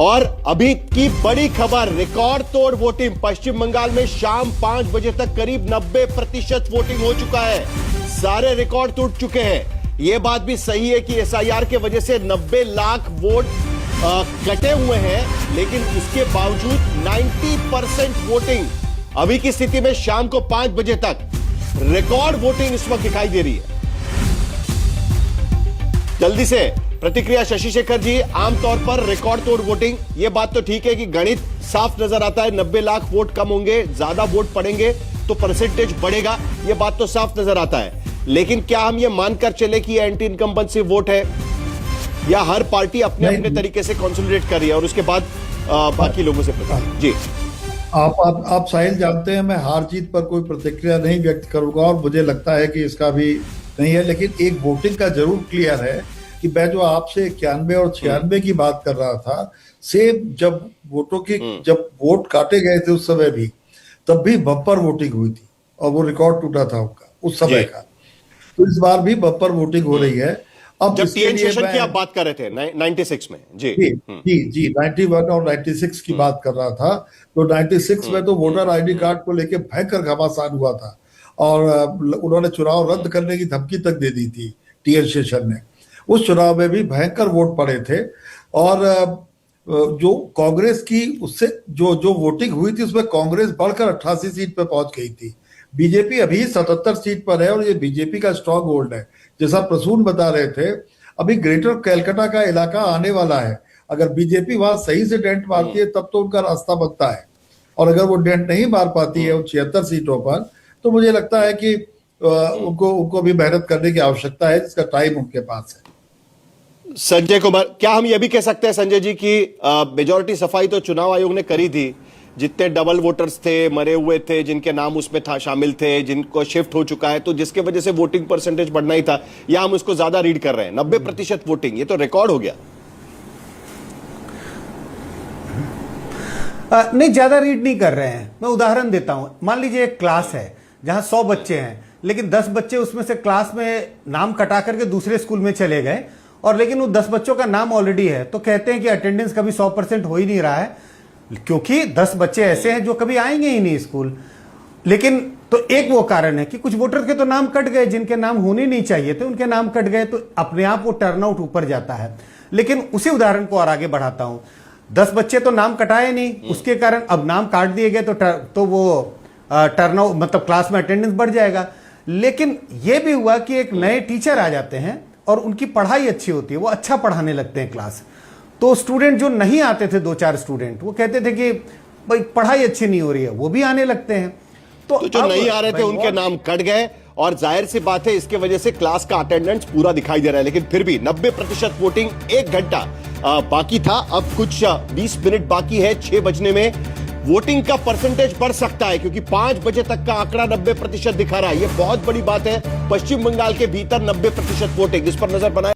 और अभी की बड़ी खबर, रिकॉर्ड तोड़ वोटिंग। पश्चिम बंगाल में शाम 5 बजे तक करीब 90% वोटिंग हो चुका है। सारे रिकॉर्ड टूट चुके हैं। यह बात भी सही है कि एसआईआर के वजह से 90 लाख वोट कटे हुए हैं, लेकिन उसके बावजूद 90% वोटिंग अभी की स्थिति में शाम को 5 बजे तक रिकॉर्ड वोटिंग इस वक्त दिखाई दे रही है। जल्दी से प्रतिक्रिया शशि शेखर जी। आमतौर पर रिकॉर्ड तोड़ वोटिंग, यह बात तो ठीक है कि गणित साफ नजर आता है, 90 लाख वोट कम होंगे, ज्यादा वोट पड़ेंगे तो परसेंटेज बढ़ेगा, यह बात तो साफ नजर आता है। लेकिन क्या हम यह मानकर चले कि यह एंटी इनकम्बेंसी वोट है, या हर पार्टी अपने अपने तरीके से कंसोलिडेट कर रही है और उसके बाद बाकी लोगों से जी। आप साहिल जानते हैं, मैं हार जीत पर कोई प्रतिक्रिया नहीं व्यक्त करूंगा और मुझे लगता है कि इसका भी नहीं है, लेकिन एक वोटिंग का जरूर क्लियर है कि मैं जो आपसे 91 और 96 की बात कर रहा था, सेम जब वोटों की जब वोट काटे गए थे उस समय भी, तब भी बम्पर वोटिंग हुई थी और वो रिकॉर्ड टूटा था उनका उस समय का। तो इस बार भी बम्पर वोटिंग हो रही है। अब जब टीएन शेषन की आप बात कर रहे थे 96 में जी 91 और 96 की बात कर रहा था, तो 96 में तो वोटर आईडी कार्ड को लेके भयंकर घमासान हुआ था और उन्होंने चुनाव रद्द करने की धमकी तक दे दी थी टीएन शेषन ने। उस चुनाव में भी भयंकर वोट पड़े थे और जो कांग्रेस की उससे जो वोटिंग हुई थी उसमें कांग्रेस बढ़कर 88 सीट पर पहुंच गई थी। बीजेपी अभी 77 सीट पर है और ये बीजेपी का स्ट्रॉन्ग होल्ड है। जैसा प्रसून बता रहे थे, अभी ग्रेटर कैलकाटा का इलाका आने वाला है। अगर बीजेपी वहां सही से डेंट मारती है तब तो उनका रास्ता बनता है, और अगर वो डेंट नहीं मार पाती है उन 76 सीटों पर, तो मुझे लगता है कि उनको भी मेहनत करने की आवश्यकता है, जिसका टाइम उनके पास है। संजय कुमार, क्या हम यह भी कह सकते हैं संजय जी की मेजॉरिटी सफाई तो चुनाव आयोग ने करी थी? जितने डबल वोटर्स थे, मरे हुए थे, जिनके नाम उसमें शामिल थे, जिनको शिफ्ट हो चुका है, तो जिसके वजह से वोटिंग परसेंटेज बढ़ना ही था, या हम उसको ज्यादा रीड कर रहे हैं? 90% वोटिंग, ये तो रिकॉर्ड हो गया। नहीं, ज्यादा रीड नहीं कर रहे हैं। मैं उदाहरण देता हूं। मान लीजिए एक क्लास है जहां 100 बच्चे हैं, लेकिन 10 बच्चे उसमें से क्लास में नाम कटा करके दूसरे स्कूल में चले गए, और लेकिन वो 10 बच्चों का नाम ऑलरेडी है, तो कहते हैं कि अटेंडेंस कभी 100% हो ही नहीं रहा है, क्योंकि 10 बच्चे ऐसे हैं जो कभी आएंगे ही नहीं स्कूल। लेकिन तो एक वो कारण है कि कुछ वोटर के तो नाम कट गए, जिनके नाम होने नहीं चाहिए थे उनके नाम कट गए, तो अपने आप वो टर्नआउट ऊपर जाता है। लेकिन उसी उदाहरण को और आगे बढ़ाता हूं। 10 बच्चे तो नाम कटाए नहीं, उसके कारण अब नाम काट दिए गए, तो वो टर्नआउट मतलब क्लास में अटेंडेंस बढ़ जाएगा। लेकिन यह भी हुआ कि एक नए टीचर आ जाते हैं और उनकी पढ़ाई अच्छी होती है, वो अच्छा पढ़ाने लगते हैं क्लास, तो स्टूडेंट जो नहीं आते थे, 2-4 स्टूडेंट, वो कहते थे कि भाई पढ़ाई अच्छी नहीं हो रही है, वो भी आने लगते हैं। तो जो नहीं आ रहे थे उनके नाम कट गए, और जाहिर सी बात है इसके वजह से क्लास का अटेंडेंस पूरा दिखाई दे रहा है। लेकिन फिर भी 90% वोटिंग, 1 घंटा बाकी था, अब कुछ 20 मिनट बाकी है 6 बजने में। वोटिंग का परसेंटेज बढ़ सकता है, क्योंकि 5 बजे तक का आंकड़ा 90% दिखा रहा है। यह बहुत बड़ी बात है। पश्चिम बंगाल के भीतर 90% वोटिंग, इस पर नजर बनाए।